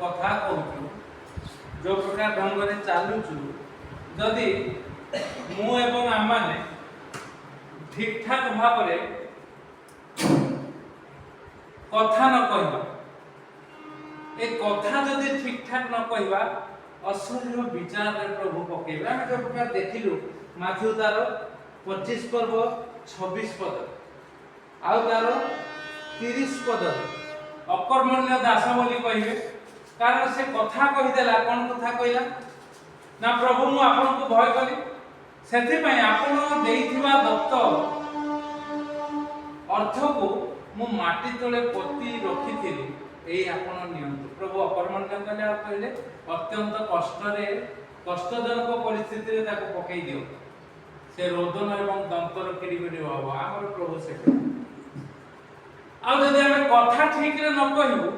कथा कहूँ जो प्रकार ढंग से चलुचु जदि मु एवं आम मैंने ठीक ठाक भाव कथा न कहवा ए कथा जदि ठीक ठाक न कहवा असह्य विचार प्रभु पकेबे आम जो प्रकार देखिलु माथ्यू तार 25 पर्व 26 पद आउ तार 30 पद अकर्मण्य दास बोली कहिबे कारण से कथा कहिदेला कोन कथा कहिला ना प्रभु मु आपन को भय कली सेति पय आपन देइथिबा दत्त अर्थ को मु माटी तले पति रखिथिली एई आपन नियंत प्रभु अकर्मण्य कले आ कहले अत्यंत कष्टजनक परिस्थिति रे ताको पकई दियो से रोदन एवं दंतर किरिबिडी हबो हमर प्रभु से आ जदि हम कथा ठीक रे न कहबो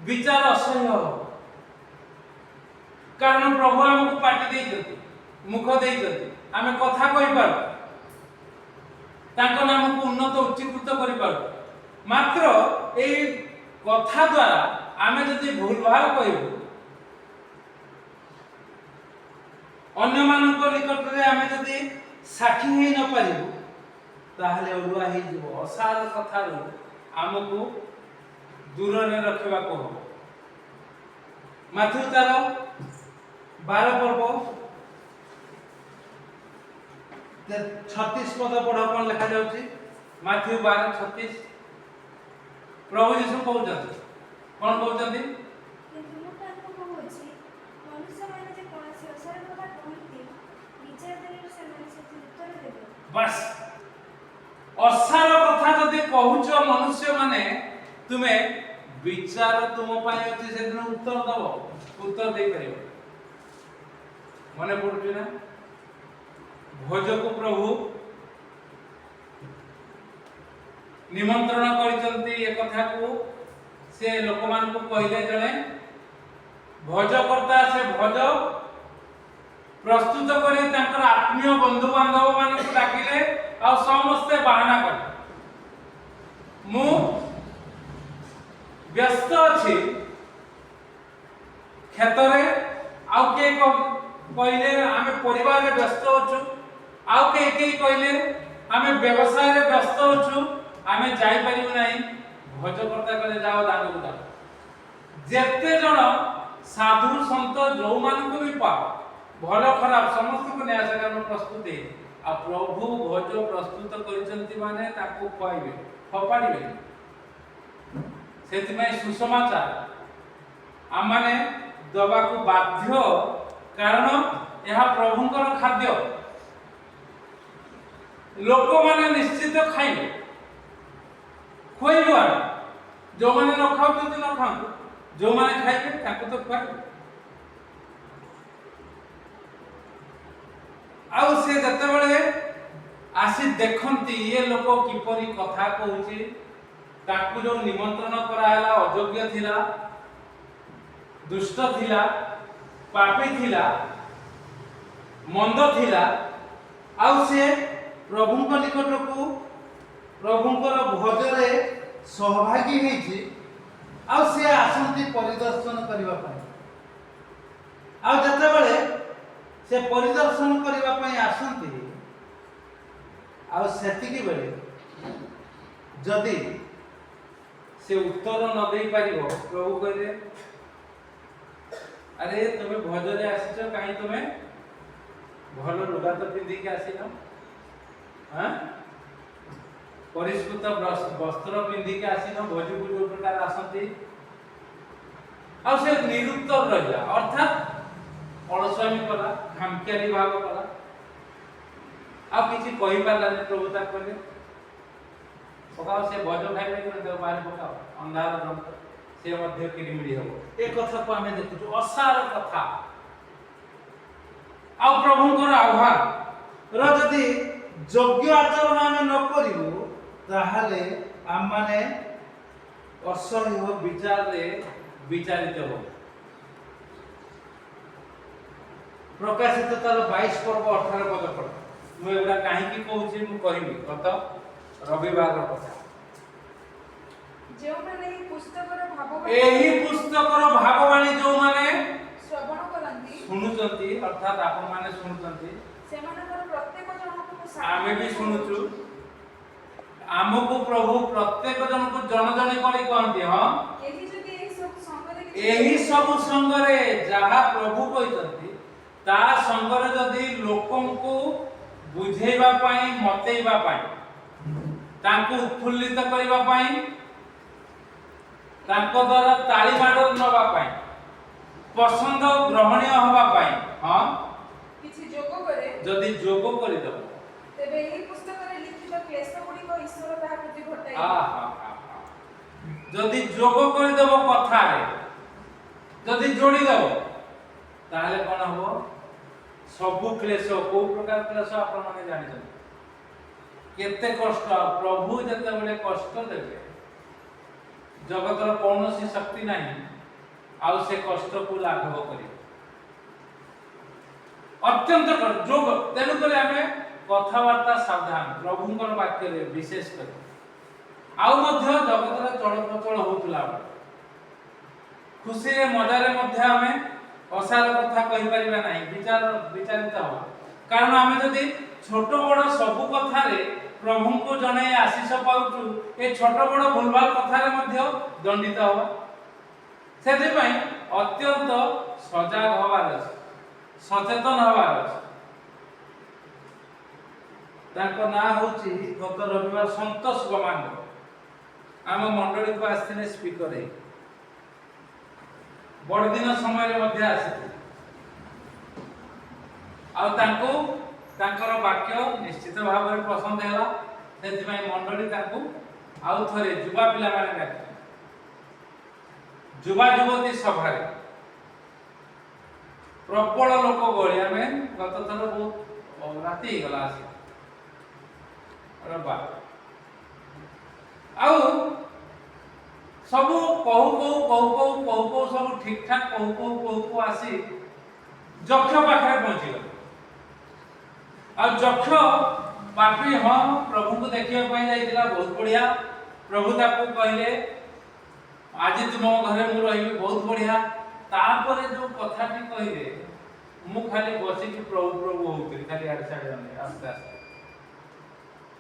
विचार असह्य हो कारण प्रभु हमको पाटी देइछथि मुख देइछथि आमे कथा कहि पार ताको नाम को उन्नत उच्चीकृत करि पार मात्र एई कथा द्वारा आमे जदि भूल भाल कहबो अन्य मानक निकट रे आमे जदि साक्षी हे न पारिबो ताहले अडुआ हे जिवो असार कथा रो हमको दूर रे रखबा को हो माथ्यू तार 12 पर्व 36 पद पढ़ कोन लिखा जाउची माथ्यू 12:36 प्रभु यीशु कहउछथि कोन कहउछथि किंतु मु ताको कहउछि मनुष्य माने जे कोनसी असार कथा कहନ୍ତି विचार देले से माने से उत्तर देबे बस असार कथा जदि कहउछ मनुष्य माने तुमे विचार तुम पाए अछि से दिन उत्तर दबो उत्तर दे परिबो मने पड़ुछि ना भोज को प्रभु निमंत्रण करिसंती ए कथा को से लोकमान को कहले जणे भोज करता से भोज प्रस्तुत करी तांकर आत्मीय बंधु बांधव मान को डाकिले आ समस्त बहाना कर मु व्यस्त अछि खेतरे आउ के कहले आमे परिवार रे व्यस्त अछु आउ के कहले आमे व्यवसाय रे व्यस्त अछु आमे जाई परिबु नाही भोज करता कहले जाओ दान बुदा जेते जण साधु संत जो मान को भी पा भलो खराब समस्त को न्याय सकाम प्रस्तुत है आ प्रभु भोज प्रस्तुत करिसंती माने ताको कहबे फपाड़ीबे सेति में सुसमाचार आमाने दबा को बाध्य कारण यह प्रभुंकर खाद्य लोक माने निश्चित खाइबे खोइबो जो माने न खाउ न खाउ जो माने खाइबे ताको तो खुआइबे आउ से जते बळे आसी देखंती ये लोक किपरि कथा कहूची ताकू जो निमंत्रण कराला अयोग्य थिला दुष्ट थिला पापी थिला मंद थिला आउ से प्रभुंक निकट को प्रभुंकर भोजरे सहभागी हेछि आउ से आसंती परिदर्शन करिवा पय आउ जते बळे से परिदर्शन करिवा पय आसंती आउ सेतिकी बळे जदी से उत्तर न दे पारिबो प्रभु कहले अरे तुमे भोजरे आसीछ काई तुमे भलो लुगा तो पिंदी के आसीनो हां परिष्कृत वस्त्र पिंदी के आसीनो भोजी को जो प्रकार आसंती आ से निरुत्तर रहला अर्थात अलस्वामी कला खामकियारी भाव कला आ किछि कहि पाला प्रभु ता कहले पकाओ से भोज खाइबे कि देव बारे पकाओ अंधार दंत से मध्य किरिमिडी हो ए कथा को हमें देखु असार कथा आ प्रभुंकर आह्वान र जदि योग्य आचरण हम न करिवो ताहाले हम माने असह्य विचार रे विचारित हो प्रकाशित तार 22 पर्व 18 पद पढ़ मु एबरा काहे की कहूची मु कहिबी गत रविवार कथा जो माने पुस्तकर भाव एही पुस्तकर भाव अर्थात आपण माने सुनुचंती ସେମାନଙ୍କର ପ୍ରତ୍ୟେକ ଜଣଙ୍କୁ ମୁଁ आमे भी सुनुचु आमको प्रभु प्रत्येक जन को जन जन करी कहंती हां केही যদি এই সব সঙ্গরে एही सब संगरे जहा प्रभु कहतंती ता संगरे जदी लोकन को बुझेबा पाई मतेइबा पाई तांको उत्फुल्लित करिबा पाई तांको द्वारा ताली माडो नबा पाई पसंद ग्रहणीय होबा पाई हां କିଛି ଯୋଗ କରେ जदी जोगो करि दबो ତେବେ ଏହି ପୁସ୍ତକରେ ଲିଖିତ କ୍ଲେଶ ଗୁଡ଼ିକ ଈଶ୍ୱର ତାହା ପ୍ରତି ଘଟାଇ जदी जोगो करि दबो कथा रे जदी जोड़ी दबो ताहले कोन हो सबु क्लेश को प्रकार क्लेश आपण माने जानि छथि केते कष्ट प्रभु जते बेले कष्ट देबे जगतर कौनसी शक्ति नहीं आउ से कष्ट को लाघव करी अत्यंत जोग तेनु करे हमें कथावार्ता सावधान प्रभुंकर वाक्य रे विशेष कर आउ मध्य जगतर चल प्रचल होतला खुशी रे मजा रे मध्य हमें असार कथा कहि परिबा नहीं विचारित हो कारण हमें जदी छोट बड़ सब कथा रे प्रभु को जने आशीष पाउचु ए छोट बड़ भूलभाल कथा रे मध्य दंडित हो सेति पई अत्यंत सजाग होबार अछि सचेतन होबार अछि ताको ना होची गत रविवार संतोष गमांग आम मंडली को आस्थिले स्पीकर है बड़ दिन समय रे मध्य आसी आ ताको तांकर वाक्य निश्चित भाव में पसंद हैला सेति पई मंडली ताको आउ थरे युवा पिला माने डाके युवा युवती सभा रे प्रबल लोक गळिया में गत थर बहुत राती गला आसी अरे बा आउ सब कहू सब ठीक ठाक कहू आसी जक्ष पाखे पहुंची गल आ जक्ष पापी हाँ प्रभु को देखिया पाई जाइतिला बहुत बढ़िया प्रभु ताको कहले आज तुम घरे मु रही बहुत बढ़िया तापर जो कथाटी कहले मु खाली बसी कि प्रभु प्रभु होउतिल खाली आड़ साड़े आस्ते आस्ते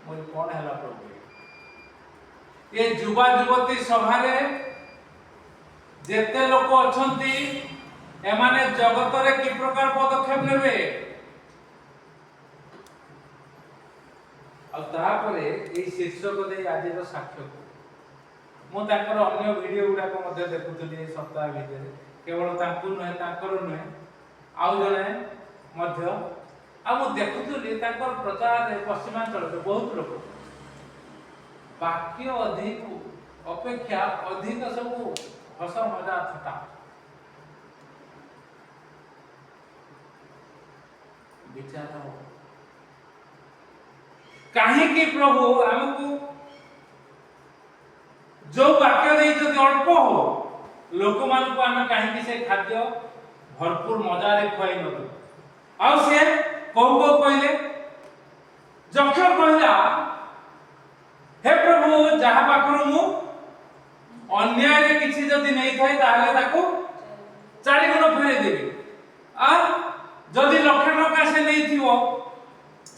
मोर कोन हैला प्रभु ये युवा युवती सभा रे जेते लोक अछंती एमाने जगत रे की प्रकार पदक्षेप लेबे आ तापरे ए शीर्षक दे आज रो साक्ष्य मु ताकर अन्य वीडियो गुडा को मध्ये देखुतली सप्ताह भीतर केवल तांकु नहे ताकर नहे आउ जने मध्ये आ मु देखुतली ताकर प्रचार रे पश्चिमांचल रे बहुत लोक वाक्य अधिक अपेक्षा अधिक सब हस मजा थटा विचार हो काहे कि प्रभु हमको जो वाक्य दे जति अल्प हो लोक मान को हम काहे कि से खाद्य भरपूर मजा रे खुआई न आ से कहू कहले जक्ष कहला हे प्रभु जहा पाखरु मु अन्याय रे किछि जदि नै थाए ताले ताको 4 गुण फेरे देबी आ जदि लक्ष टका से नै थिवो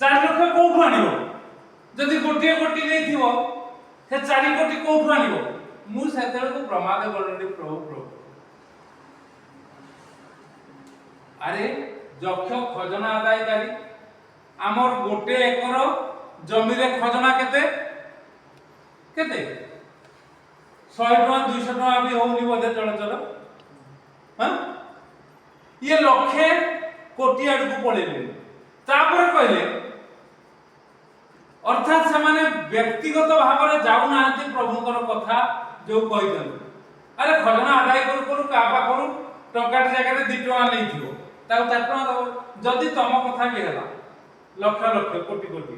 4 लक्ष कोठु आनिबो जदि गोटिए गोटी नै थिवो से 4 कोटी कोठु आनिबो मु सेतेल को प्रमाद करली प्रभु प्रभु अरे जक्ष खजना आदायकारी हमर गोटे एकर जमी रे खजना केते 100 टका 200 टका भी होनी बोधे चल चल हां ये लक्षे कोटी आड़ को पड़ेले तापर कहले अर्थात से माने व्यक्तिगत भाव रे जाउ नांती प्रभुकर कथा जो कहिदन अरे खजना आदाय करू का पाखरु टका जगह रे 2 टका नै थिवो ताउ 4 टका जदी तम कथा भी हैला लक्ष लक्ष कोटी कोटी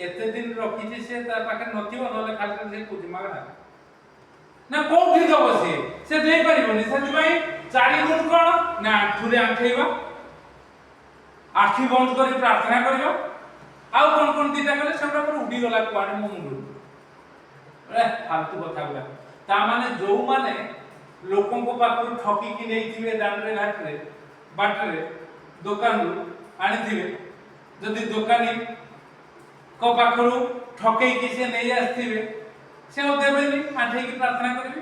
एते दिन रखी से ता पाखे नथिबो नले खाली से कुछ मागना ना कोठी दबो से दे परिबोनी सेति भाई 4 गुण कोन ना आठुरे आठेबा आखी बंद करी प्रार्थना करियो आउ कोन दिटा कले सबरा पर उडी गला कुआडे मो मुंडु अरे फालतू कथा बोला ता माने जो माने लोकन को पाखु ठकी कि नै थिबे दान रे घाट रे बाट रे दुकान ଆଣିଥିବେ, ଯଦି ଦୋକାନୀ କ ପାଖରୁ ଠକେଇକି ସେ ନେଇ ଆସିଥିବେ, ସେ ଆଉ ଦେବେନି, ଆଣ୍ଠେଇକି ପ୍ରାର୍ଥନା କରିବେ,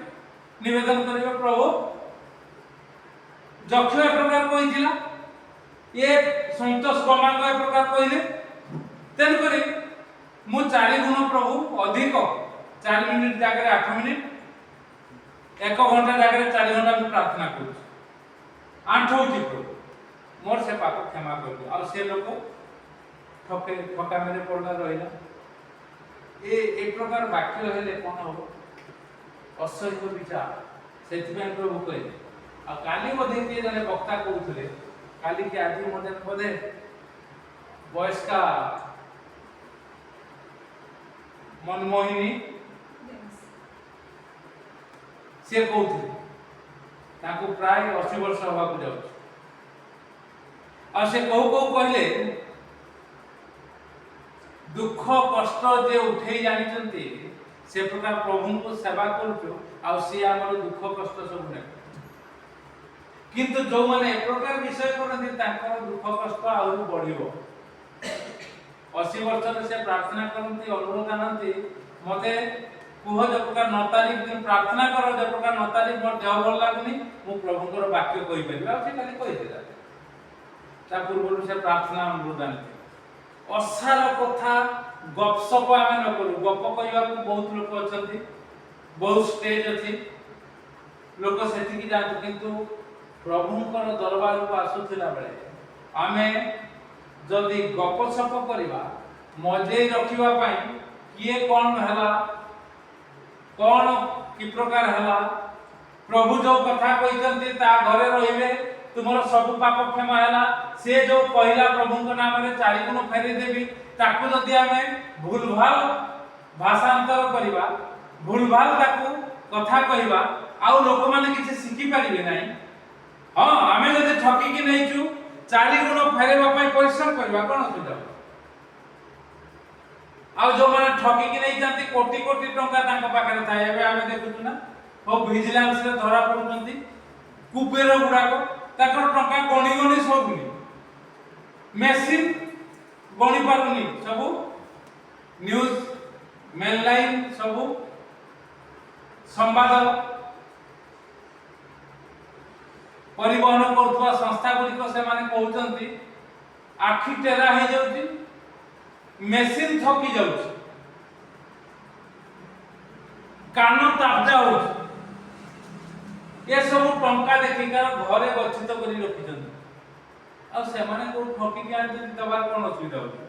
ନିବେଦନ କରିବେ, ପ୍ରଭୁ ଯକ୍ଷ ଏ ପ୍ରକାର କହିଥିଲା, ଏ ସନ୍ତୋଷ ଗମାଙ୍ଗ ଏ ପ୍ରକାର କହିଲେ, ତେଣୁକରି ମୁଁ 4 ଗୁଣ ପ୍ରଭୁ ଅଧିକ 4 ମିନିଟ ଜାଗାରେ 8 ମିନିଟ, 1 ଘଣ୍ଟା ଜାଗାରେ 4 ଘଣ୍ଟା ମୁଁ ପ୍ରାର୍ଥନା କରୁଛି, ଆଣ୍ଠଉଛି ପ୍ରଭୁ ମୋର ସେ ପାପ କ୍ଷମା କରିଦିଅ। ଆଉ ସେ ଲୋକ ଠକାମିରେ ପଡ଼ିଲା ରହିଲା। ଏ ପ୍ରକାର ବାକ୍ୟ ହେଲେ କ'ଣ ହବ? ଅସହ୍ୟ ବିଚାର। ସେଥିପାଇଁ ପ୍ରଭୁ କହିଲେ। ଆଉ କାଲି ମଧ୍ୟ କିଏ ଜଣେ ବକ୍ତା କହୁଥିଲେ, କାଲି କି ଆଜି ବୋଧେ ବୟସ୍କା ମନମୋହିନୀ ସେ କହୁଥିଲେ, ତାଙ୍କୁ ପ୍ରାୟ 80 ବର୍ଷ ହେବାକୁ ଯାଉଛି। ଆଉ ସେ କହିଲେ, ଦୁଃଖ କଷ୍ଟ ଯେ ଉଠେଇ ଜାଣିଛନ୍ତି, ସେ ପ୍ରକାର ପ୍ରଭୁଙ୍କୁ ସେବା କରୁଛୁ, ଆଉ ସିଏ ଆମର ଦୁଃଖ କଷ୍ଟ ସବୁ ନେବେ। କିନ୍ତୁ ଯେଉଁମାନେ ଏ ପ୍ରକାର ବିଷୟ କରନ୍ତି, ତାଙ୍କର ଦୁଃଖ କଷ୍ଟ ଆହୁରି ବଢିବ। 80 ବର୍ଷରେ ସେ ପ୍ରାର୍ଥନା କରନ୍ତି, ଅନୁରୋଧ ଆଣନ୍ତି, ମତେ କୁହ ଯେ ପ୍ରକାର 9 ତାରିଖ ଦିନ ପ୍ରାର୍ଥନା କର, ଯେ ପ୍ରକାର 9 ତାରିଖ ମୋର ଦେହ ଭଲ ଲାଗୁନି, ମୁଁ ପ୍ରଭୁଙ୍କର ବାକ୍ୟ କହିପାରିବି। ଆଉ ସେ ଖାଲି କହିଥିଲା, ତା ପୂର୍ବରୁ ସେ ପ୍ରାର୍ଥନା ଅନୁରୋଧ ଆଣିଥିଲେ। ଅସାର କଥା ଗପସପ ଆମେ ନ କରୁ। ଗପ କହିବାକୁ ବହୁତ ଲୋକ ଅଛନ୍ତି, ବହୁତ ଷ୍ଟେଜ ଅଛି, ଲୋକ ସେଠିକି ଯାଆନ୍ତି, କିନ୍ତୁ ପ୍ରଭୁଙ୍କର ଦରବାରକୁ ଆସୁଥିଲା ବେଳେ ଆମେ ଯଦି ଗପସପ କରିବା, ମଜେଇ ରଖିବା ପାଇଁ, କିଏ କ'ଣ ହେଲା, କ'ଣ କି ପ୍ରକାର ହେଲା, ପ୍ରଭୁ ଯୋଉ କଥା କହିଛନ୍ତି ତା ଘରେ ରହିବେ, ତୁମର ସବୁ ପାପ କ୍ଷମା ହେଲା, ସେ ଯୋଉ କହିଲା ପ୍ରଭୁଙ୍କ ନାମରେ 4 ଗୁଣ ଫେରେଇ ଦେବି, ତାକୁ ଯଦି ଆମେ ଭୁଲଭାଲ ଭାଷାନ୍ତର କରିବା, ଭୁଲଭାଲ ତାକୁ କଥା କହିବା, ଆଉ ଲୋକମାନେ କିଛି ଶିଖି ପାରିବେ ନାହିଁ। ହଁ, ଆମେ ଯଦି ଠକିକି ନେଇଛୁ, 4 ଗୁଣ ଫେରେଇବା ପାଇଁ ପରିଶ୍ରମ କରିବା, କ'ଣ ଅସୁବିଧା? ଆଉ ଯୋଉମାନେ ଠକିକି ନେଇଛନ୍ତି, କୋଟି କୋଟି ଟଙ୍କା ତାଙ୍କ ପାଖରେ ଥାଏ। ଏବେ ଆମେ ଦେଖୁଛୁ ନା, ଭିଜିଲାନ୍ସରେ ଧରା ପଡୁଛନ୍ତି କୁବେର ଗୁଡାକ, ତାଙ୍କର ଟଙ୍କା ଗଣି ଗଣି ସରୁନି, ମେସିନ୍ ଗଣି ପାରୁନି, ସବୁ ନ୍ୟୁଜ ମେନ୍ ଲାଇନ୍ ସବୁ ସମ୍ବାଦ ପରିବହନ କରୁଥିବା ସଂସ୍ଥା ଗୁଡ଼ିକ ସେମାନେ କହୁଛନ୍ତି ଆଖି ଟେରା ହେଇଯାଉଛି, ମେସିନ୍ ଥକି ଯାଉଛି, କାନ ତାବଜା ହଉଛି। ଏସବୁ ଟଙ୍କା ଦେଖିକାର ଘରେ ଗଚ୍ଛିତ କରି ରଖିଛନ୍ତି। ଆଉ ସେମାନେ କୋଉ ଠକିକି ଆଣିଛନ୍ତି, ଦେବାର କ'ଣ ଅସୁବିଧା ହଉଛି?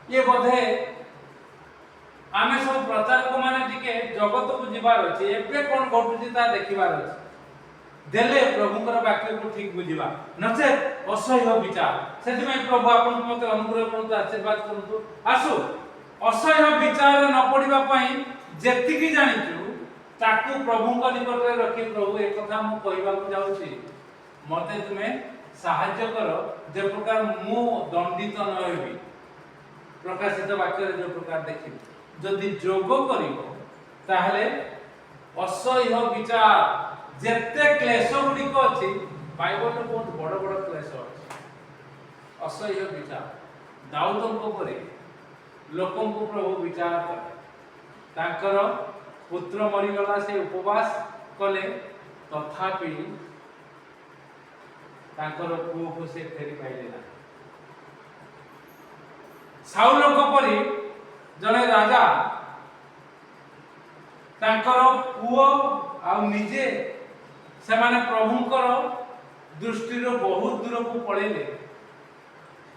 ये बोधे आमे सब प्रचारक माने टिके जगत को जिबार अछि, एबे कोन घटुछि ता देखिबार अछि, देले प्रभुकर वाक्य को ठीक बुझिबा, नचे असह्य विचार। सेति में प्रभु आपन मते अनुग्रह करନ୍ତୁ, आशीर्वाद करନ୍ତୁ। आसु असह्य विचार न पडिबा पई जेतिकी जानिछु ताकू प्रभुଙ୍କ निकटरे रखि, प्रभु एक कथा मु कहिबा को जाउछि, मते तुमे साहाय्य कर, जे प्रकार मु दंडित न हेबि। प्रकाशित वाक्य जो प्रकार देखि जदि जोग करिवो ताहले असह्य विचार जेते क्लेश गुड़िक अछि, बाइबल में बहुत बड़ बड़ क्लेश अछि, असह्य विचार। दाऊदଙ୍କ परे लोकंको प्रभु विचार करे, तांकर पुत्र मरिगला, से उपवास कले, तथापि तांकर पुओ को से फेरी पाइले ना। साउलଙ୍କ परी जने राजा तांकर पुओ आ निजे से माने प्रभुंकर दृष्टि रो बहुत दूर को पळेले,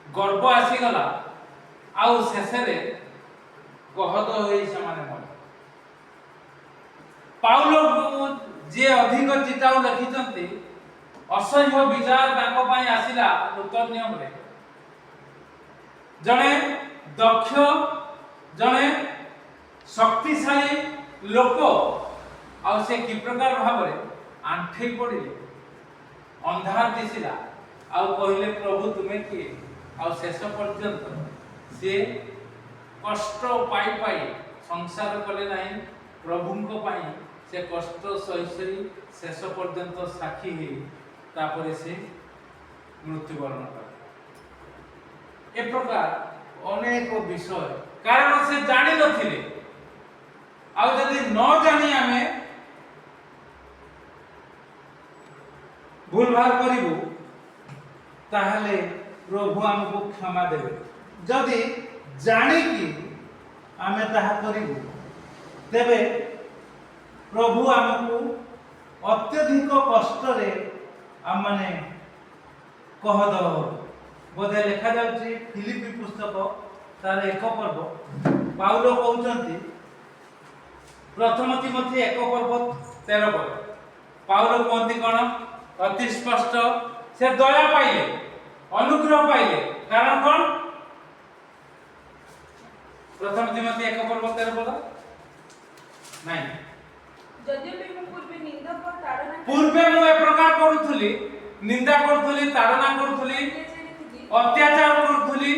गर्व आसी गला, आउ शेषरे कहत होई से माने मर। पाउल जे अधिक चिताउ लिखिचंती, असह्य विचार तांको पई आसिला नूतन नियम रे। जने दक्ष, जने शक्तिशाली लोक आ से कि प्रकार भाव आंठे पड़े, अंधार दिशिला, आ कहले प्रभु तुमे किए, आ शेष पर्यंत से कष्ट पाई पाई संसार कले नहीं, प्रभुंको पाई से कष्ट सही सही शेष पर्यंत साक्षी हे, तापरे से ମୃତ୍ୟୁବରଣ କଲେ। ଏ ପ୍ରକାର ଅନେକ ବିଷୟ, କାରଣ ସେ ଜାଣିନଥିଲେ। ଆଉ ଯଦି ନ ଜାଣି ଆମେ ଭୁଲ ଭାଲ କରିବୁ ତାହେଲେ ପ୍ରଭୁ ଆମକୁ କ୍ଷମା ଦେବେ। ଯଦି ଜାଣିକି ଆମେ ତାହା କରିବୁ ତେବେ ପ୍ରଭୁ ଆମକୁ ଅତ୍ୟଧିକ କଷ୍ଟରେ ଆମମାନେ କହଦବ। ବୋଧେ ଲେଖାଯାଉଛି ଫିଲିପି ପୁସ୍ତକ ତାର 1 ପର୍ବ ପାଉଲ କହୁଛନ୍ତି, ପ୍ରଥମ ତିମୋଥୀ 1 ପର୍ବ 13 ପଦ ପାଉଲ କୁହନ୍ତି କ'ଣ ଅତି ସ୍ପଷ୍ଟ, ସେ ଦୟା ପାଇଲେ, ଅନୁଗ୍ରହ ପାଇଲେ। କାରଣ କ'ଣ? ପ୍ରଥମ ତିମୋଥୀ 1 ପର୍ବ 13 ପଦ ନାଇଁ, ଯଦ୍ୟପି ମୁଁ ପୂର୍ବେ ମୁଁ ଏ ପ୍ରକାର କରୁଥିଲି, ନିନ୍ଦା କରୁଥିଲି, ତାଡ଼ନା କରୁଥିଲି, ଅତ୍ୟାଚାର କରୁଥିଲି,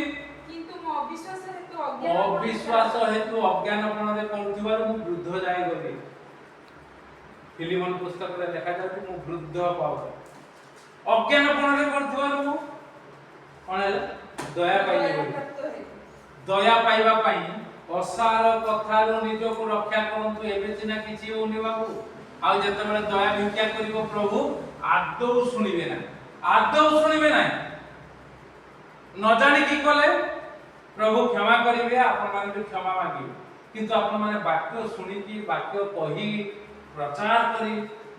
କିନ୍ତୁ ମୋ ଅବିଶ୍ୱାସ ହେତୁ ଅଜ୍ଞାନପଣରେ କରୁଥିବାରୁ ମୁଁ ବୃଦ୍ଧ ଯାଇଗଲି। ଫିଲିମନ ପୁସ୍ତକରେ ଲେଖାଯାଉଛି ମୁଁ ବୃଦ୍ଧ ପାଉଲ। ଅଜ୍ଞାନପଣରେ କରୁଥିବାରୁ ମୁଁ କ'ଣ ହେଲା? ଦୟା ପାଇଲି ବୋଲି। ଦୟା ପାଇବା ପାଇଁ ଅସାର କଥାରୁ ନିଜକୁ ରକ୍ଷା କରନ୍ତୁ। ଏବେ ସିନା କିଛି ହଉନି ବାବୁ, ଆଉ ଯେତେବେଳେ ଦୟା ଭିକ୍ଷା କରିବ ପ୍ରଭୁ ଆଦୌ ଶୁଣିବେ ନାହିଁ, ଆଦୌ ଶୁଣିବେ ନାହିଁ। ନ ଜାଣିକି କଲେ ପ୍ରଭୁ କ୍ଷମା କରିବେ, ଆପଣମାନେ ବି କ୍ଷମା ମାଗିବେ। କିନ୍ତୁ ଆପଣମାନେ ବାକ୍ୟ ଶୁଣିକି, ବାକ୍ୟ କହି, ପ୍ରଚାର କରି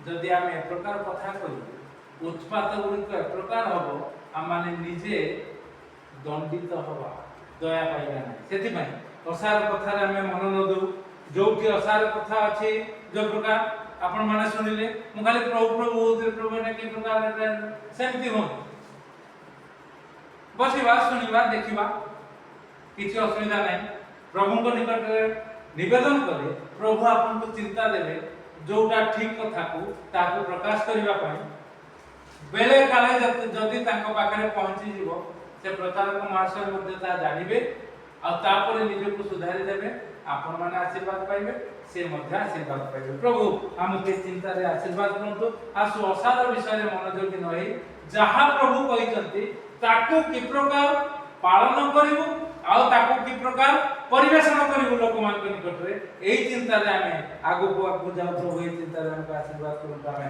ଯଦି ଆମେ ଏ ପ୍ରକାର କଥା କହିବୁ, ଉତ୍ପାତ ଗୁଡ଼ିକ ଏ ପ୍ରକାର ହବ, ଆମମାନେ ନିଜେ ଦଣ୍ଡିତ ହବା, ଦୟା ପାଇବା ନାହିଁ। ସେଥିପାଇଁ ଅସାର କଥାରେ ଆମେ ମନ ନ ଦେଉ। ଯୋଉଠି ଅସାର କଥା ଅଛି, ଯୋଉ ପ୍ରକାର ଆପଣମାନେ ଶୁଣିଲେ ମୁଁ ଖାଲି ପ୍ରଭୁ ପ୍ରଭୁ ହଉଥିଲି, ପ୍ରଭୁ ଏଇଟା କି ପ୍ରକାର, ସେମିତି ହୁଅନ୍ତୁ। ବସିବା, ଶୁଣିବା, ଦେଖିବା, କିଛି ଅସୁବିଧା ନାହିଁ। ପ୍ରଭୁଙ୍କ ନିକଟରେ ନିବେଦନ କଲେ ପ୍ରଭୁ ଆପଣଙ୍କୁ ଚିନ୍ତା ଦେବେ, ଯୋଉଟା ଠିକ କଥାକୁ ତାକୁ ପ୍ରକାଶ କରିବା ପାଇଁ। ବେଳେ କାଳେ ଯଦି ତାଙ୍କ ପାଖରେ ପହଞ୍ଚିଯିବ, ସେ ପ୍ରଚାରକ ମହାଶୟ ମଧ୍ୟ ତାହା ଜାଣିବେ, ଆଉ ତାପରେ ନିଜକୁ ସୁଧାରି ଦେବେ। ଆପଣମାନେ ଆଶୀର୍ବାଦ ପାଇବେ, ସେ ମଧ୍ୟ ଆଶୀର୍ବାଦ ପାଇବେ। ପ୍ରଭୁ ଆମକୁ ଏ ଚିନ୍ତାରେ ଆଶୀର୍ବାଦ କରନ୍ତୁ। ଆସୁ ଅସାର ବିଷୟରେ ମନୋଯୋଗୀ ନ ହେଇ ଯାହା ପ୍ରଭୁ କହିଛନ୍ତି ତାକୁ କି ପ୍ରକାର ପାଳନ କରିବୁ, ଆଉ ତାକୁ କି ପ୍ରକାର ପରିବେଷଣ କରିବୁ ଲୋକମାନଙ୍କ ନିକଟରେ, ଏଇ ଚିନ୍ତାରେ ଆମେ ଆଗକୁ ଯାଉ। ପ୍ରଭୁ ଏଇ ଚିନ୍ତାରେ ଆମକୁ ଆଶୀର୍ବାଦ କରନ୍ତୁ। ଆମେ